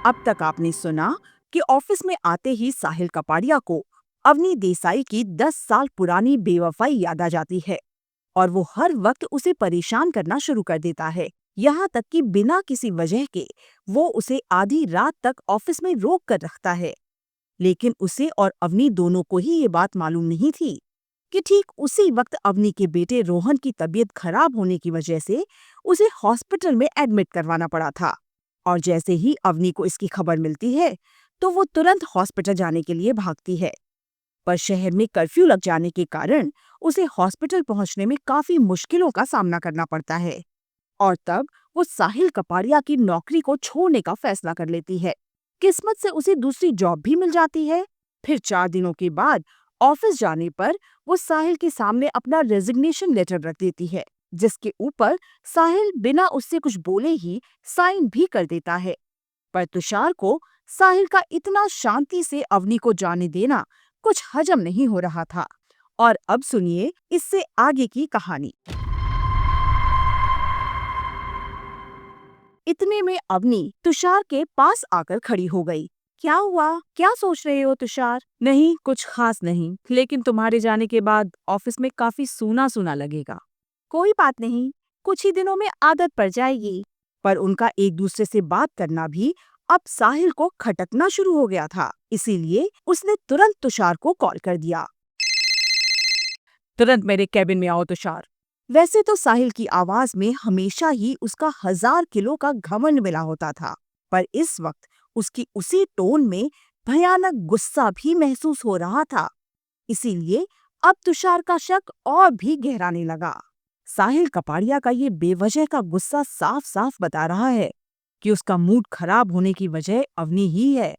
अब तक आपने सुना कि ऑफिस में आते ही साहिल कपाड़िया को अवनी देसाई की 10 साल पुरानी बेवफाई याद आ जाती है और वो हर वक्त उसे परेशान करना शुरू कर देता है। यहाँ तक कि बिना किसी वजह के वो उसे आधी रात तक ऑफिस में रोक कर रखता है। लेकिन उसे और अवनी दोनों को ही ये बात मालूम नहीं थी कि ठीक उसी वक्त अवनी के बेटे रोहन की तबीयत खराब होने की वजह से उसे हॉस्पिटल में एडमिट करवाना पड़ा था। और जैसे ही अवनी को इसकी खबर मिलती है तो वो तुरंत हॉस्पिटल जाने के लिए भागती है। पर शहर में कर्फ्यू लग जाने के कारण उसे हॉस्पिटल पहुंचने में काफी मुश्किलों का सामना करना पड़ता है। और तब वो साहिल कपाड़िया की नौकरी को छोड़ने का फैसला कर लेती है। किस्मत से उसे दूसरी जॉब भी मिल जाती है। फिर 4 दिनों के बाद ऑफिस जाने पर वो साहिल के सामने अपना रेजिग्नेशन लेटर रख देती है, जिसके ऊपर साहिल बिना उससे कुछ बोले ही साइन भी कर देता है। पर तुषार को साहिल का इतना शांति से अवनी को जाने देना कुछ हजम नहीं हो रहा था। और अब सुनिए इससे आगे की कहानी। इतने में अवनी तुषार के पास आकर खड़ी हो गई। क्या हुआ? क्या सोच रहे हो तुषार? नहीं, कुछ खास नहीं, लेकिन तुम्हारे जाने के बाद ऑफिस में काफी सूना सूना लगेगा। कोई बात नहीं, कुछ ही दिनों में आदत पड़ जाएगी। पर उनका एक दूसरे से बात करना भी अब साहिल को खटकना शुरू हो गया था। इसीलिए उसने तुरंत तुषार को कॉल कर दिया। तुरंत मेरे कैबिन में आओ तुषार। वैसे तो साहिल की आवाज में हमेशा ही उसका 1000 किलो का घमंड मिला होता था, पर इस वक्त उसकी उसी टोन में भयानक गुस्सा भी महसूस हो रहा था। इसीलिए अब तुषार का शक और भी गहराने लगा। साहिल कपाड़िया का ये बेवजह का गुस्सा साफ साफ बता रहा है कि उसका मूड खराब होने की वजह अवनी ही है।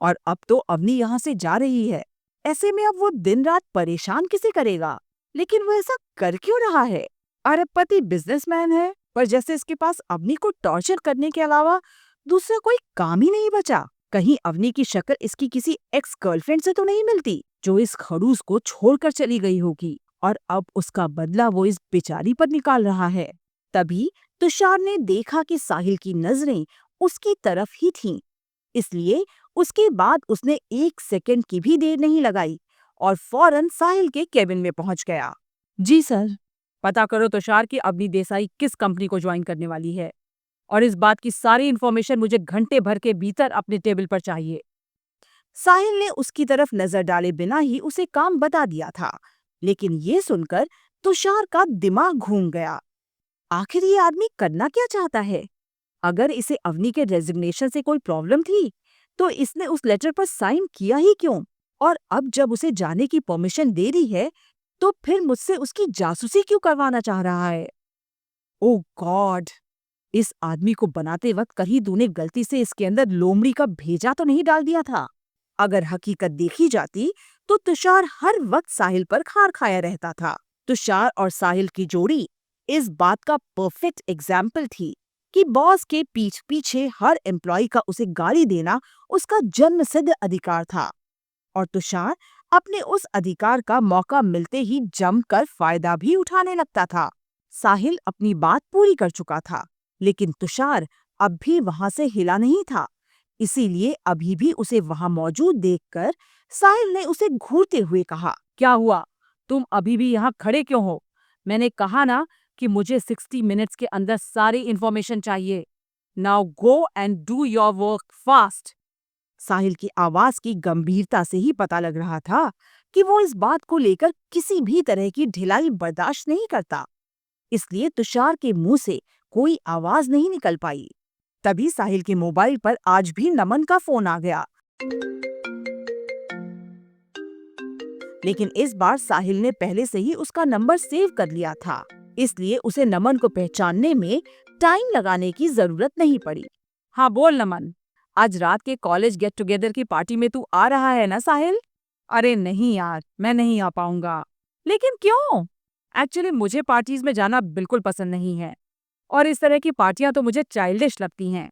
और अब तो अवनी यहाँ से जा रही है। ऐसे में अब वो दिन रात परेशान किसे करेगा? लेकिन वो ऐसा कर क्यों रहा है? अरबपति बिजनेसमैन है, पर जैसे इसके पास अवनी को टॉर्चर करने के अलावा दूसरा कोई काम ही नहीं बचा। कहीं अवनी की शक्ल इसकी किसी एक्स गर्लफ्रेंड से तो नहीं मिलती, जो इस खड़ूस को छोड़कर चली गई होगी और अब उसका बदला वो इस बेचारी पर निकाल रहा है। तभी तुषार ने देखा कि साहिल की नजरें उसकी तरफ ही थीं। इसलिए उसके बाद उसने 1 सेकंड की भी देर नहीं लगाई और फौरन साहिल के केबिन में पहुंच गया। जी सर। पता करो तुषार कि अवनी देसाई किस कंपनी को ज्वाइन करने वाली है और इस बात की सारी इन्फॉर्मेशन मुझे घंटे भर के भीतर अपने टेबल पर चाहिए। साहिल ने उसकी तरफ नजर डाले बिना ही उसे काम बता दिया था, लेकिन ये सुनकर तुषार का दिमाग घूम गया। आखिर ये आदमी करना क्या चाहता है? अगर इसे अवनी के रेजिग्नेशन से कोई प्रॉब्लम थी, तो इसने उस लेटर पर साइन किया ही क्यों? और अब जब उसे जाने की परमिशन दे रही है, तो फिर मुझसे उसकी जासूसी क्यों करवाना चाह रहा है? ओह गॉड! इस आदमी को बनाते वक्त कहीं तूने गलती से इसके अंदर लोमड़ी का भेजा तो नहीं डाल दिया था? अगर हकीकत देखी जाती, तो तुषार हर वक्त साहिल पर खार खाया रहता था। तुषार और साहिल की जोड़ी इस बात का परफेक्ट एग्जाम्पल थी कि बॉस के पीठ पीछे हर एम्प्लॉय का उसे गाली देना उसका जन्मसिद्ध अधिकार था और तुषार अपने उस अधिकार का मौका मिलते ही जमकर फायदा भी उठाने लगता था। साहिल अपनी बात पूरी कर चुका था, लेकिन तुषार अब भी वहां से हिला नहीं था। इसीलिए अभी भी उसे वहां मौजूद देखकर साहिल ने उसे घूरते हुए कहा, क्या हुआ? तुम अभी भी यहाँ खड़े क्यों हो? मैंने कहा ना कि मुझे 60 मिनट्स के अंदर सारी इंफॉर्मेशन चाहिए। Now go and do your work fast. Sahil की आवाज की गंभीरता से ही पता लग रहा था कि वो इस बात को लेकर किसी भी तरह की ढिलाई बर्दाश्त नहीं करता। इसलिए तुषार के मुंह से कोई आवाज नहीं निकल पाई। तभी साहिल के मोबाइल पर आज भी नमन का फोन आ गया। लेकिन इस बार साहिल ने पहले से ही उसका नंबर सेव कर लिया था, इसलिए उसे नमन को पहचानने में टाइम लगाने की जरूरत नहीं पड़ी। हाँ बोल नमन, आज रात के कॉलेज गेट टुगेदर की पार्टी में तू आ रहा है ना साहिल? अरे नहीं यार, मैं नहीं आ पाऊंगा। लेकिन क्यों? एक्चुअली मुझे पार्टीज में जाना बिल्कुल पसंद नहीं है और इस तरह की पार्टियां तो मुझे चाइल्डिश लगती हैं।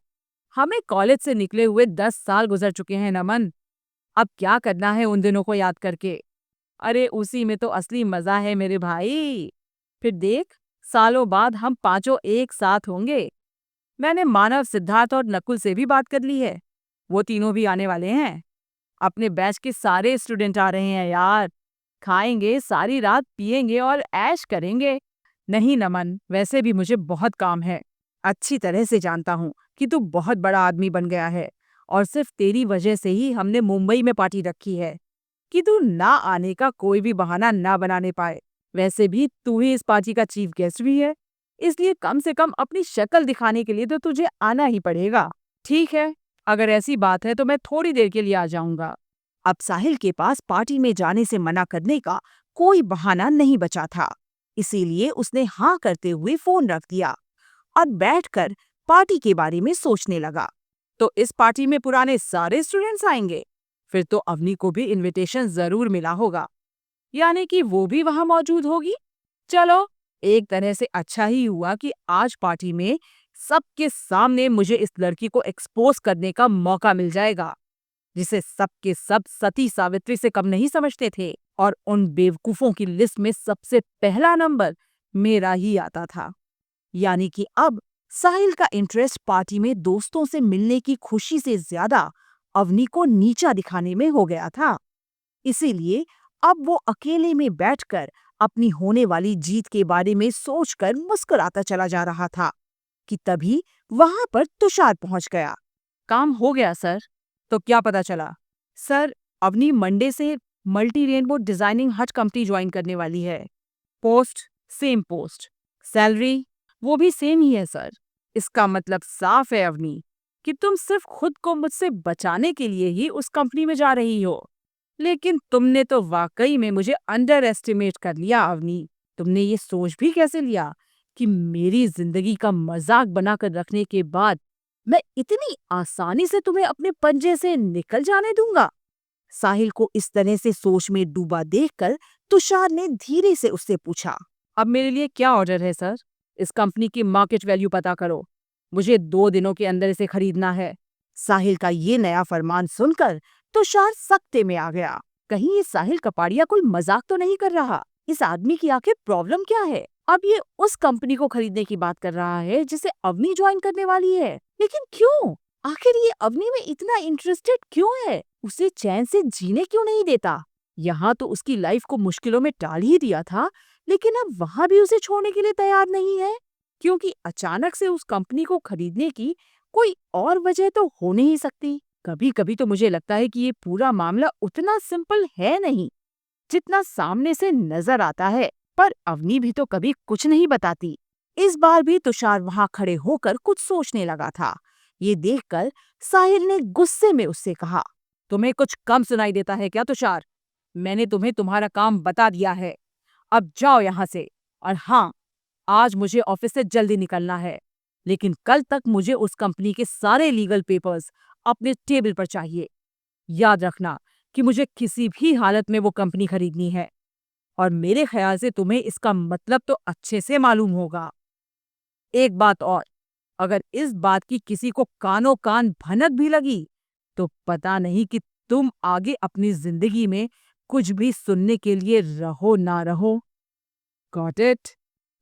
हमें कॉलेज से निकले हुए 10 साल गुजर चुके हैं नमन। अब क्या करना है उन दिनों को याद करके? अरे उसी में तो असली मजा है मेरे भाई। फिर देख, सालों बाद हम पांचों एक साथ होंगे। मैंने मानव, सिद्धार्थ और नकुल से भी बात कर ली है। वो तीनों भी आने वाले हैं। अपने बैच के सारे स्टूडेंट आ रहे हैं यार। खाएंगे, सारी रात पिएंगे और ऐश करेंगे। नहीं नमन, वैसे भी मुझे बहुत काम है। अच्छी तरह से जानता हूँ कि तू बहुत बड़ा आदमी बन गया है और सिर्फ तेरी वजह से ही हमने मुंबई में पार्टी रखी है कि तू ना आने का कोई भी बहाना ना बनाने पाए। वैसे भी तू ही इस पार्टी का चीफ गेस्ट भी है, इसलिए कम से कम अपनी शक्ल दिखाने के लिए तो तुझे आना ही पड़ेगा। ठीक है, अगर ऐसी बात है तो मैं थोड़ी देर के लिए आ जाऊंगा। अब साहिल के पास पार्टी में जाने से मना करने का कोई बहाना नहीं बचा था, इसीलिए उसने हाँ करते हुए फोन रख दिया और बैठकर पार्टी के बारे में सोचने लगा। तो इस पार्टी में पुराने सारे स्टूडेंट्स आएंगे, फिर तो अवनी को भी इनविटेशन जरूर मिला होगा, यानी कि वो भी वहां मौजूद होगी। चलो, एक तरह से अच्छा ही हुआ कि आज पार्टी में सबके सामने मुझे इस लड़की को एक्सपोज करने का मौका मिल जाएगा, जिसे सबके सब सती सावित्री से कम नहीं समझते थे, और उन बेवकूफों की लिस्ट में सबसे पहला नंबर मेरा ही आता था। यानी कि अब साहिल का इंटरेस्ट पार्टी में दोस्तों से मिलने की खुशी से ज्यादा अवनी को नीचा दिखाने में हो गया था। इसीलिए अब वो अकेले में बैठकर अपनी होने वाली जीत के बारे में सोचकर मुस्कुराता चला जा रहा था कि तभी वहां पर तुषार पहुंच गया। काम हो गया सर। तो क्या पता चला? सर, अवनी मंडे से मल्टी रेनबो डिजाइनिंग हट कंपनी ज्वाइन करने वाली है। पोस्ट सेम पोस्ट, सैलरी वो भी सेम ही है सर। इसका मतलब साफ है अवनी कि तुम सिर्फ खुद को मुझसे बचाने के लिए ही उस कंपनी में जा रही हो। लेकिन तुमने तो वाकई में मुझे अंडर एस्टिमेट कर लिया अवनी। तुमने ये सोच भी कैसे लिया कि मेरी जिंदगी का मजाक बनाकर रखने के बाद मैं इतनी आसानी से तुम्हें अपने पंजे से निकल जाने दूंगा? साहिल को इस तरह से सोच में डूबा देखकर तुषार ने धीरे से उससे पूछा, अब मेरे लिए क्या ऑर्डर है सर? इस कंपनी की मार्केट वैल्यू पता करो, मुझे 2 दिनों के अंदर इसे खरीदना है। साहिल का ये नया फरमान सुनकर तुषार सख्ते में आ गया। कहीं ये साहिल कपाड़िया कोई मजाक तो नहीं कर रहा? इस आदमी की आखिर प्रॉब्लम क्या है? अब ये उस कंपनी को खरीदने की बात कर रहा है जिसे अवनी ज्वाइन करने वाली है, लेकिन क्यों? आखिर ये अवनी में इतना इंटरेस्टेड क्यों है? उसे चैन से जीने क्यों नहीं देता? यहाँ तो उसकी लाइफ को मुश्किलों में टाल ही दिया था, लेकिन अब वहाँ भी उसे छोड़ने के लिए तैयार नहीं है, क्योंकि अचानक से उस कंपनी को खरीदने की कोई और वजह तो हो नहीं सकती। कभी कभी तो मुझे लगता है कि ये पूरा मामला उतना सिंपल है नहीं जितना सामने से नजर आता है, पर अवनी भी तो कभी कुछ नहीं बताती। इस बार भी तुषार वहां खड़े होकर कुछ सोचने लगा था। ये देखकर साहिल ने गुस्से में उससे कहा, तुम्हें कुछ कम सुनाई देता है क्या तुषार? मैंने तुम्हें तुम्हारा काम बता दिया है, अब जाओ यहाँ से। और हाँ, आज मुझे ऑफिस से जल्दी निकलना है, लेकिन कल तक मुझे उस कंपनी के सारे लीगल पेपर्स अपने टेबल पर चाहिए। याद रखना कि मुझे किसी भी हालत में वो कंपनी खरीदनी है, और मेरे ख्याल से तुम्हें इसका मतलब तो अच्छे से मालूम होगा। एक बात और, अगर इस बात की किसी को कानों कान भनक भी लगी तो पता नहीं कि तुम आगे अपनी जिंदगी में कुछ भी सुनने के लिए रहो ना रहो। Got it?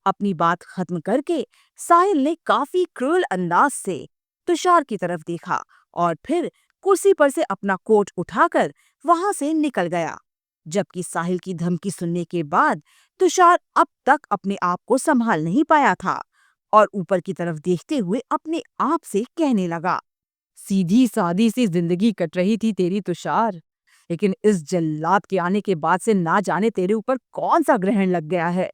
अपनी बात खत्म करके साहिल ने काफी क्रूर अंदाज से तुषार की तरफ देखा और फिर कुर्सी पर से अपना कोट उठाकर वहां से निकल गया। जबकि साहिल की धमकी सुनने के बाद तुषार अब तक अपने आप को संभाल नहीं पाया था और ऊपर की तरफ देखते हुए अपने आप से कहने लगा, सीधी सादी सी जिंदगी कट रही थी तेरी तुषार, लेकिन इस जल्लाद के आने के बाद से ना जाने तेरे ऊपर कौन सा ग्रहण लग गया है।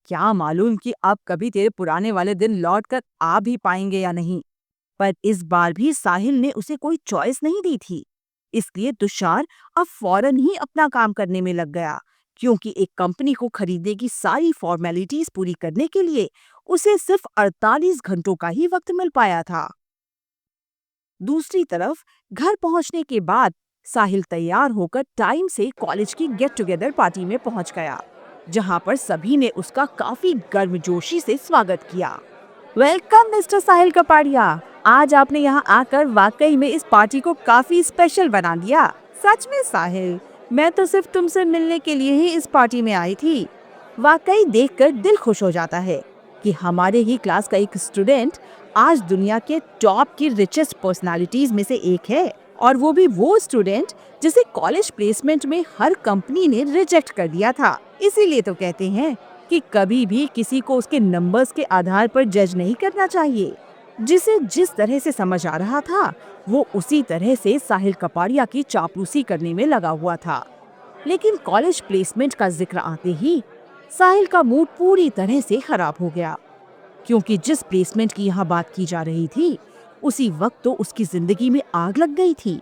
क्या मालूम कि अब कभी तेरे पुराने वाले दिन लौट कर आ भी पाएंगे या नहीं। पर इस बार भी साहिल ने उसे कोई चॉइस नहीं दी थी, इसलिए तुषार अब फौरन ही अपना काम करने में लग गया, क्योंकि एक कंपनी को खरीदने की सारी फॉर्मेलिटीज पूरी करने के लिए उसे सिर्फ 48 घंटों का ही वक्त मिल पाया था। दूसरी तरफ घर पहुंचने के बाद साहिल तैयार होकर टाइम से कॉलेज की गेट टुगेदर पार्टी में पहुंच गया, जहां पर सभी ने उसका काफी गर्मजोशी से स्वागत किया। वेलकम मिस्टर साहिल कपाड़िया, आज आपने यहाँ आकर वाकई में इस पार्टी को काफी स्पेशल बना दिया। सच में साहिल, मैं तो सिर्फ तुमसे मिलने के लिए ही इस पार्टी में आई थी। वाकई देखकर दिल खुश हो जाता है कि हमारे ही क्लास का एक स्टूडेंट आज दुनिया के टॉप की रिचेस्ट पर्सनालिटीज में से एक है। और वो भी वो स्टूडेंट जिसे कॉलेज प्लेसमेंट में हर कंपनी ने रिजेक्ट कर दिया था। इसीलिए तो कहते हैं कि कभी भी किसी को उसके नंबर्स के आधार पर जज नहीं करना चाहिए। जिसे जिस तरह से समझ आ रहा था, वो उसी तरह से साहिल कपाड़िया की चापलूसी करने में लगा हुआ था। लेकिन कॉलेज प्लेसमेंट का जिक्र आते ही साहिल का मूड पूरी तरह से खराब हो गया, क्योंकि जिस प्लेसमेंट की यहाँ बात की जा रही थी, उसी वक्त तो उसकी जिंदगी में आग लग गई थी।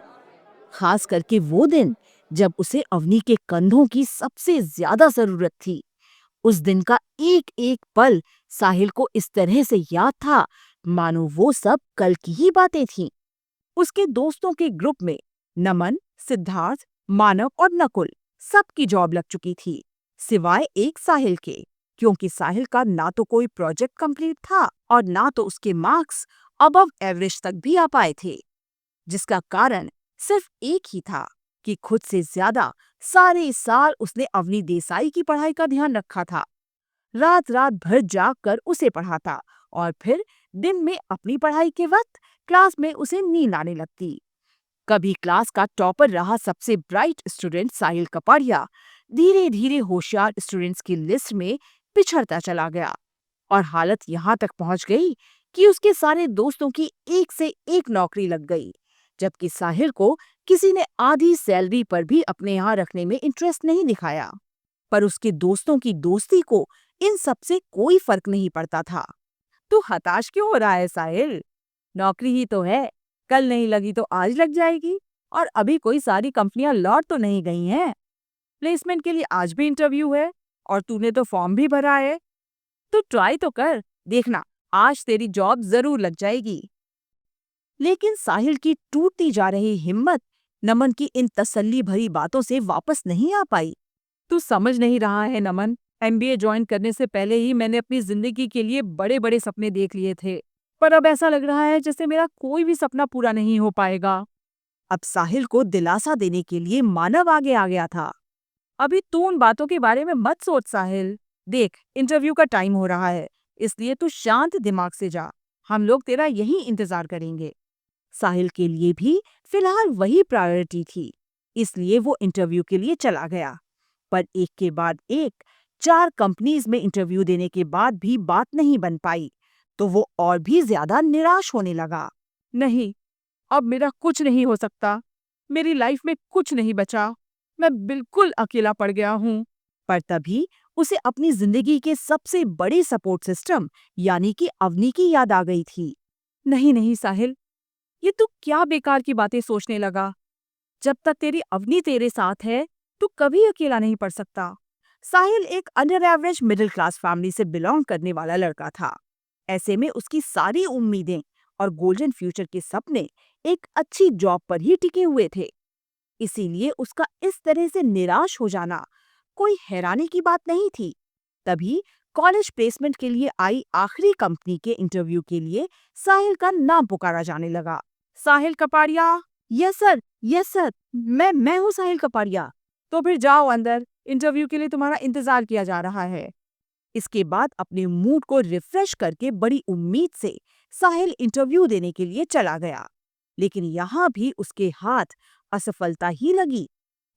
खास करके वो दिन जब उसे अवनी के कंधों की सबसे ज्यादा जरूरत थी। उस दिन का एक एक पल साहिल को इस तरह से याद था मानो वो सब कल की ही बातें थीं। उसके दोस्तों के ग्रुप में नमन, सिद्धार्थ, मानव और नकुल सबकी जॉब लग चुकी थी, सिवाय एक साहिल के, क्योंकि साहिल का ना तो कोई प्रोजेक्ट कंप्लीट था और ना तो उसके मार्क्स अबव एवरेज तक भी आ पाए थे, जिसका कारण सिर्फ एक ही था कि खुद से ज्यादा सारे साल उसने अवनी देसाई की पढ़ाई का ध्यान रखा था। रात रात भर जाग कर उसे पढ़ाता और फिर दिन में अपनी पढ़ाई के वक्त क्लास में उसे नींद आने लगती। कभी क्लास का टॉपर रहा सबसे ब्राइट स्टूडेंट साहिल कपाड़िया धीरे धीरे होशियार स्टूडेंट्स की लिस्ट में पिछड़ता चला गया और हालत यहाँ तक पहुंच गई कि उसके सारे दोस्तों की एक से एक नौकरी लग गई, जबकि साहिल को किसी ने आधी सैलरी पर भी अपने यहाँ रखने में इंटरेस्ट नहीं दिखाया। पर उसके दोस्तों की दोस्ती को इन सब से कोई फर्क नहीं पड़ता था। तू हताश क्यों हो रहा है साहिल? नौकरी ही तो है, कल नहीं लगी तो आज लग जाएगी। और अभी कोई सारी कंपनियां लौट तो नहीं गई हैं। प्लेसमेंट के लिए आज भी इंटरव्यू है और तूने तो फॉर्म भी भरा है। तो ट्राई तो कर, देखना आज तेरी जॉब जरूर लग जाएगी। लेकिन साहिल की टूटती जा रही हिम्मत नमन की इन तसल्ली भरी बातों से वापस नहीं आ पाई। तू समझ नहीं रहा है नमन, एमबीए ज्वाइन करने से पहले ही मैंने अपनी जिंदगी के लिए बड़े बड़े सपने देख लिए थे, पर अब ऐसा लग रहा है जैसे मेरा कोई भी सपना पूरा नहीं हो पाएगा। अब साहिल को दिलासा देने के लिए मानव आगे आ गया था। अभी तू उन बातों के बारे में मत सोच साहिल। देख, इंटरव्यू का टाइम हो रहा है, इसलिए तू शांत दिमाग से जा। हम लोग तेरा यही इंतजार करेंगे। साहिल के लिए भी फिलहाल वही प्रायोरिटी थी, इसलिए वो इंटरव्यू के लिए चला गया। पर एक के बाद एक 4 कंपनीज में इंटरव्यू देने के बाद भी बात नहीं बन पाई, तो वो और भी ज्यादा निराश होने लगा। नहीं, अब मेरा कुछ नहीं हो सकता। मेरी लाइफ में कुछ नहीं बचा। मैं बिल्कुल अकेला पड़ गया हूँ। पर तभी उसे अपनी जिंदगी के सबसे बड़े सपोर्ट सिस्टम यानी कि अवनी की याद आ गई थी। नहीं नहीं साहिल, ये तू क्या बेकार की बातें सोचने लगा? जब तक तेरी अवनी तेरे साथ है, तू कभी अकेला नहीं पड़ सकता। साहिल एक under average middle class family से बिलोंग करने वाला लड़का था। ऐसे में उसकी सारी उम्मीदें और गोल्डन फ्यूचर के सपने एक अच्छी जॉब पर ही टिके हुए थे। इसीलिए उसका इस तरह से निराश हो जाना कोई हैरानी की बात नहीं थी। तभी कॉलेज प्लेसमेंट के लिए आई आखिरी कंपनी के इंटरव्यू के लिए साहिल का नाम पुकारा जाने लगा। Sahil Kapadia. Yes sir, yes sir, मैं हूँ साहिल कपाड़िया। तो फिर जाओ अंदर, इंटरव्यू के लिए तुम्हारा इंतजार किया जा रहा है। इसके बाद अपने मूड को रिफ्रेश करके बड़ी उम्मीद से साहिल इंटरव्यू देने के लिए चला गया। लेकिन यहाँ भी उसके हाथ असफलता ही लगी,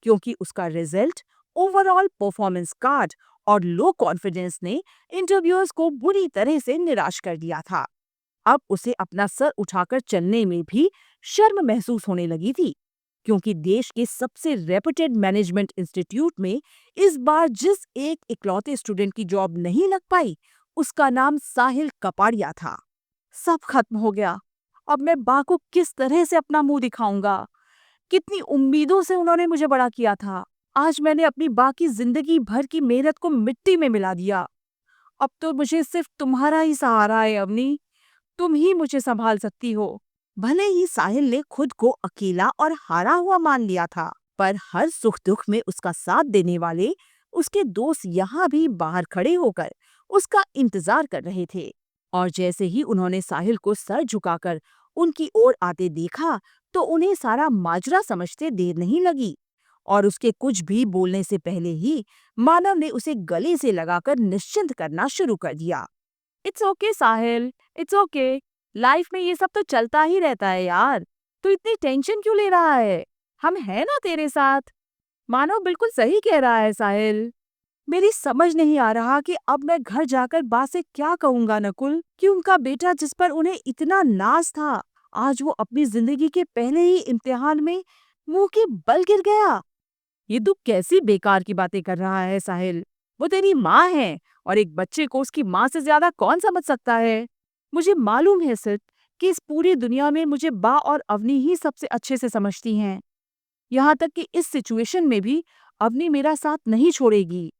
क्योंकि उसका रिजल्ट, ओवरऑल परफॉर्मेंस कार्ड और लो कॉन्फिडेंस ने इंटरव्यूअर्स को बुरी तरह से निराश कर दिया था। अब उसे अपना सर उठाकर चलने में भी शर्म महसूस होने लगी थी, क्योंकि देश के सबसे रेपुटेड मैनेजमेंट इंस्टीट्यूट में इस बार जिस एक इकलौते स्टूडेंट की जॉब नहीं लग पाई, उसका नाम साहिल कपाड़िया था। सब खत्म हो गया। अब मैं बा को किस तरह से अपना मुंह दिखाऊंगा? कितनी उम्मीदों से उन्होंने मुझे बड़ा किया था। आज मैंने अपनी बा की जिंदगी भर की मेहनत को मिट्टी में मिला दिया। अब तो मुझे सिर्फ तुम्हारा ही सहारा है अवनी। तुम ही मुझे संभाल सकती हो। भले ही साहिल ने खुद को अकेला और हारा हुआ मान लिया था, पर हर सुख दुख में उसका साथ देने वाले उसके दोस्त यहाँ भी बाहर खड़े होकर उसका इंतजार कर रहे थे। और जैसे ही उन्होंने साहिल को सर झुकाकर उनकी ओर आते देखा, तो उन्हें सारा माजरा समझते देर नहीं लगी और उसके कुछ भी बोलने से पहले ही मानव ने उसे गले से लगाकर निश्चिंत करना शुरू कर दिया। It's okay Sahil, it's okay. Life में ये सब तो चलता ही रहता है यार। तू इतनी टेंशन क्यों ले रहा है? हम हैं ना तेरे साथ। मानव बिल्कुल सही कह रहा है साहिल। मेरी समझ नहीं आ रहा कि अब मैं घर जाकर बा से क्या कहूंगा नकुल, कि उनका बेटा जिस पर उन्हें इतना नाज था, आज वो अपनी जिंदगी के पहले ही इम्तिहान में मुंह के बल गिर गया। ये तू कैसी बेकार की बातें कर रहा है साहिल? वो तेरी माँ है और एक बच्चे को उसकी माँ से ज्यादा कौन समझ सकता है? मुझे मालूम है सिर्फ कि इस पूरी दुनिया में मुझे बा और अवनी ही सबसे अच्छे से समझती हैं। यहाँ तक कि इस सिचुएशन में भी अवनी मेरा साथ नहीं छोड़ेगी।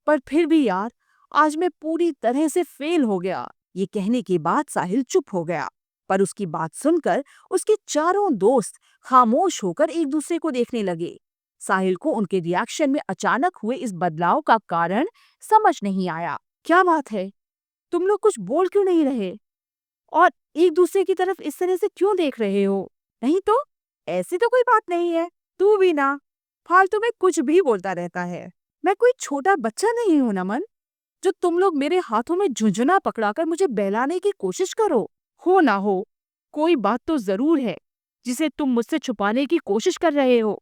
पर फिर भी यार, आज मैं पूरी तरह से फेल हो गया। ये कहने के बाद साहिल चुप हो गया, पर उसकी बात सुनकर उसके चारों दोस्त खामोश होकर एक दूसरे को देखने लगे। साहिल को उनके रिएक्शन में अचानक हुए इस बदलाव का कारण समझ नहीं आया। क्या बात है? तुम लोग कुछ बोल क्यों नहीं रहे और एक दूसरे की तरफ इस तरह से क्यों देख रहे हो? नहीं तो ऐसी तो कोई बात नहीं है। तू भी ना फालतू में कुछ भी बोलता रहता है। मैं कोई छोटा बच्चा नहीं हूं नमन, जो तुम लोग मेरे हाथों में झुंझुना पकड़ाकर मुझे बहलाने की कोशिश करो। हो ना हो, कोई बात तो जरूर है जिसे तुम मुझसे छुपाने की कोशिश कर रहे हो।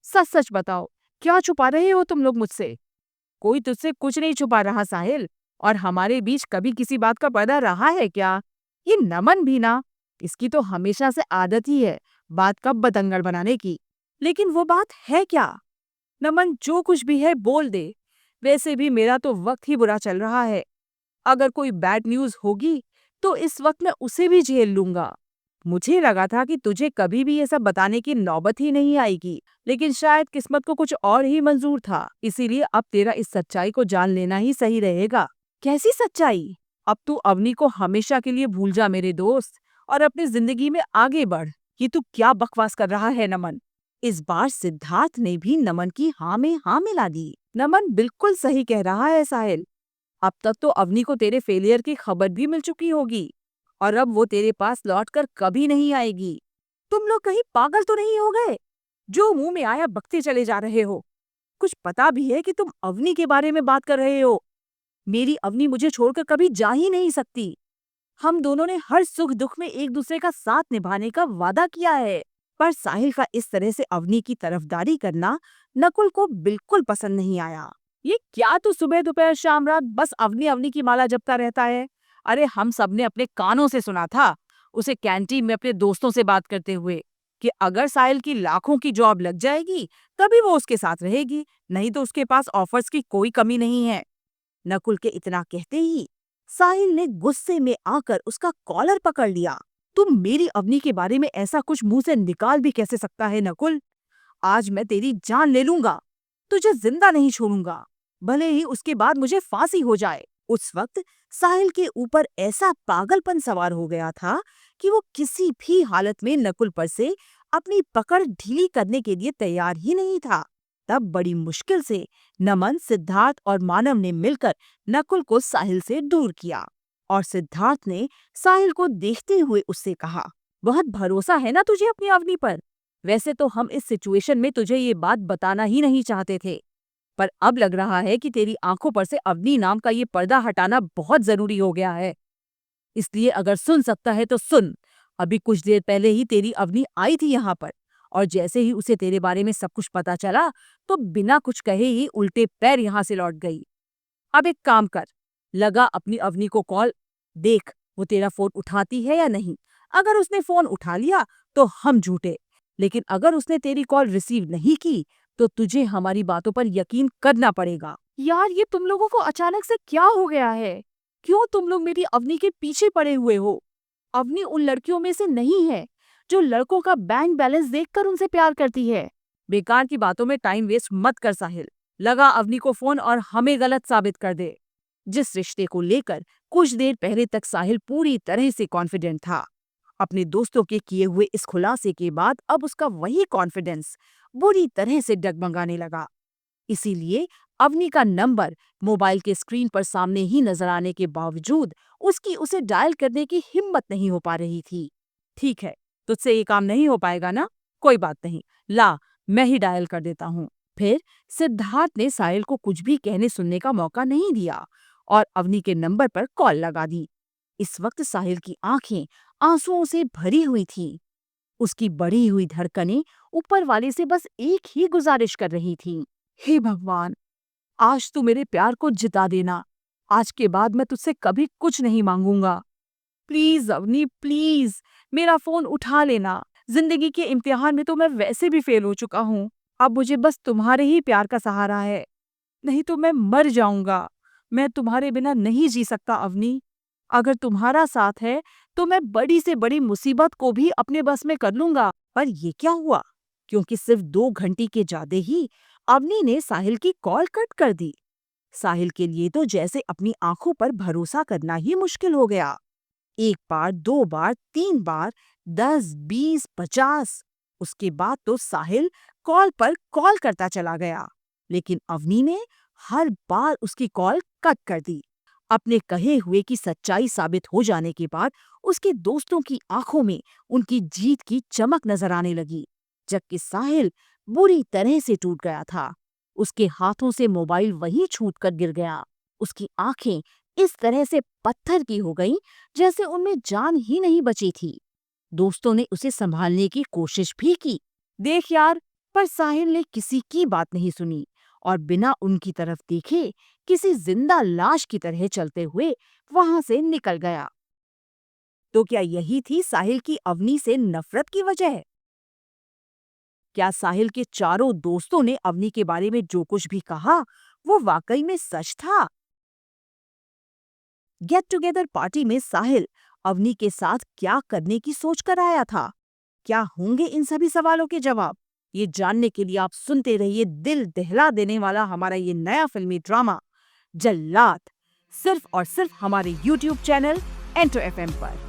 सच सच बताओ, क्या छुपा रहे हो तुम लोग मुझसे? कोई तुझसे कुछ नहीं छुपा रहा साहिल, और हमारे बीच कभी किसी बात का पर्दा रहा है क्या? ये नमन भी ना, इसकी तो हमेशा से आदत ही है बात का बतंगड़ बनाने की। लेकिन वो बात है क्या? नमन, जो कुछ भी है बोल दे। वैसे भी मेरा तो वक्त ही बुरा चल रहा है। अगर कोई बैड न्यूज़ होगी तो इस वक्त मैं उसे भी झेल लूंगा। मुझे लगा था कि तुझे कभी भी ये सब बताने की नौबत ही नहीं आएगी, लेकिन शायद किस्मत को कुछ और ही मंजूर था। इसीलिए अब तेरा इस सच्चाई को जान लेना ही सही रहेगा। कैसी सच्चाई? अब तू अवनी को हमेशा के लिए भूल जा मेरे दोस्त, और अपनी जिंदगी में आगे बढ़। ये तू क्या बकवास कर रहा है नमन? इस बार सिद्धार्थ ने भी नमन की हाँ में हाँ मिला दी। नमन बिल्कुल सही कह रहा है साहिल। अब तक तो अवनी को तेरे फेलियर की खबर भी मिल चुकी होगी, और अब वो तेरे पास लौटकर कभी नहीं आएगी। तुम लोग कहीं पागल तो नहीं हो गए, जो मुंह में आया बकते चले जा रहे हो? कुछ पता भी है कि तुम अवनी के बारे में बात कर रहे हो? मेरी अवनी मुझे छोड़कर कभी जा ही नहीं सकती। हम दोनों ने हर सुख दुख में एक दूसरे का साथ निभाने का वादा किया है। पर साहिल का इस तरह से अवनी की तरफदारी करना नकुल को बिल्कुल पसंद नहीं आया। ये क्या तू सुबह दोपहर शाम रात बस अवनी अवनी की माला जपता रहता है? अरे हम सबने अपने कानों से सुना था उसे कैंटीन में अपने दोस्तों से बात करते हुए, कि अगर साहिल की लाखों की जॉब लग जाएगी तभी वो उसके साथ रहेगी, नहीं तो उसके पास ऑफर्स की कोई कमी नहीं है। नकुल के इतना कहते ही साहिल ने गुस्से में आकर उसका कॉलर पकड़ लिया। तुम मेरी अवनी के बारे में ऐसा कुछ मुंह से निकाल भी कैसे सकता है नकुल? आज मैं तेरी जान ले लूंगा, तुझे जिंदा नहीं छोड़ूंगा, भले ही उसके बाद मुझे फांसी हो जाए। उस वक्त साहिल के ऊपर ऐसा पागलपन सवार हो गया था कि वो किसी भी हालत में नकुल पर से अपनी पकड़ ढीली करने के लिए तैयार ही नहीं था। तब बड़ी मुश्किल से नमन, सिद्धार्थ और मानव ने मिलकर नकुल को साहिल से दूर किया, और सिद्धार्थ ने साहिल को देखते हुए उससे कहा, बहुत भरोसा है ना तुझे अपनी अवनी पर? वैसे तो हम इस सिचुएशन में तुझे ये बात बताना ही नहीं चाहते थे, पर अब लग रहा है कि तेरी आंखों पर से अवनी नाम का ये पर्दा हटाना बहुत जरूरी हो गया है। इसलिए अगर सुन सकता है तो सुन। अभी कुछ देर पहले ही तेरी अवनी आई थी यहाँ पर, और जैसे ही उसे तेरे बारे में सब कुछ पता चला तो बिना कुछ कहे ही उल्टे पैर यहाँ से लौट गई। अब एक काम कर, लगा अपनी अवनी को कॉल, देख वो तेरा फोन उठाती है या नहीं। अगर उसने फोन उठा लिया तो हम झूठे, लेकिन अगर उसने तेरी कॉल रिसीव नहीं की तो तुझे हमारी बातों पर यकीन करना पड़ेगा। यार, ये तुम लोगों को अचानक से क्या हो गया है? क्यों तुम लोग मेरी अवनी के पीछे पड़े हुए हो? अवनी उन लड़कियों में से नहीं है जो लड़कों का बैंक बैलेंस देखकर उनसे प्यार करती है। बेकार की बातों में टाइम वेस्ट मत कर साहिल। लगा अवनी को फोन और हमें गलत साबित कर दे। जिस रिश्ते को लेकर कुछ देर पहले तक साहिल पूरी तरह से कॉन्फिडेंट था, अपने दोस्तों के किए हुए इस खुलासे के बाद अब उसका वही कॉन्फिडेंस बुरी तरह से डगमगाने लगा। इसीलिए अवनी का नंबर मोबाइल के स्क्रीन पर सामने ही नजर आने के बावजूद उसकी उसे डायल करने की हिम्मत नहीं हो पा रही थी। ठीक है, तुझसे ये काम नहीं हो पाएगा ना? कोई बात नहीं, ला मैं ही डायल कर देता हूँ। फिर सिद्धार्थ ने साहिल को कुछ भी कहने सुनने का मौका नहीं दिया और अवनी के नंबर पर कॉल लगा दी। इस वक्त साहिल की आंखें आंसुओं से भरी हुई थीं। उसकी बढ़ी हुई धड़कनें ऊपर वाले से बस एक ही गुजारिश कर रही थीं। हे भगवान, आज तू मेरे प्यार को जिता देना। आज के बाद मैं तुझसे कभी कुछ नहीं मांगूंगा। प्लीज अवनी, प्लीज मेरा फोन उठा लेना। जिंदगी के इम्तिहान में तो मैं वैसे भी फेल हो चुका हूँ। अब मुझे बस तुम्हारे ही प्यार का सहारा है, नहीं तो मैं मर जाऊंगा। मैं तुम्हारे बिना नहीं जी सकता अवनी। अगर तुम्हारा साथ है तो मैं बड़ी से बड़ी मुसीबत को भी अपने बस में कर लूंगा। पर ये क्या हुआ? क्योंकि सिर्फ 2 घंटे के जाते ही अवनी ने साहिल की कॉल कट कर दी। साहिल के लिए तो जैसे अपनी आंखों पर भरोसा करना ही मुश्किल हो गया। 1 बार, 2 बार, 3 बार, 10, 20, 50। उसके बाद तो साहिल कॉल पर कॉल करता चला गया, लेकिन अवनी ने हर बार उसकी कॉल कट कर दी। अपने कहे हुए की सच्चाई साबित हो जाने के बाद उसके दोस्तों की आंखों में उनकी जीत की चमक नजर आने लगी, जबकि साहिल बुरी तरह से टूट गया था। उसके हाथों से मोबाइल वहीं छूटकर गिर गया। उसकी आंखें इस तरह से पत्थर की हो गईं जैसे उनमें जान ही नहीं बची थी। दोस्तों ने उसे संभालने की कोशिश भी की, देख यार, पर साहिल ने किसी की बात नहीं सुनी और बिना उनकी तरफ देखे किसी जिंदा लाश की तरह चलते हुए वहां से निकल गया। तो क्या यही थी साहिल की अवनी से नफरत की वजह? क्या साहिल के चारों दोस्तों ने अवनी के बारे में जो कुछ भी कहा वो वाकई में सच था? गेट टुगेदर पार्टी में साहिल अवनी के साथ क्या करने की सोच कर आया था? क्या होंगे इन सभी सवालों के जवाब? ये जानने के लिए आप सुनते रहिए दिल दहला देने वाला हमारा ये नया फिल्मी ड्रामा जल्लाद, सिर्फ और सिर्फ हमारे YouTube चैनल एंटो FM पर।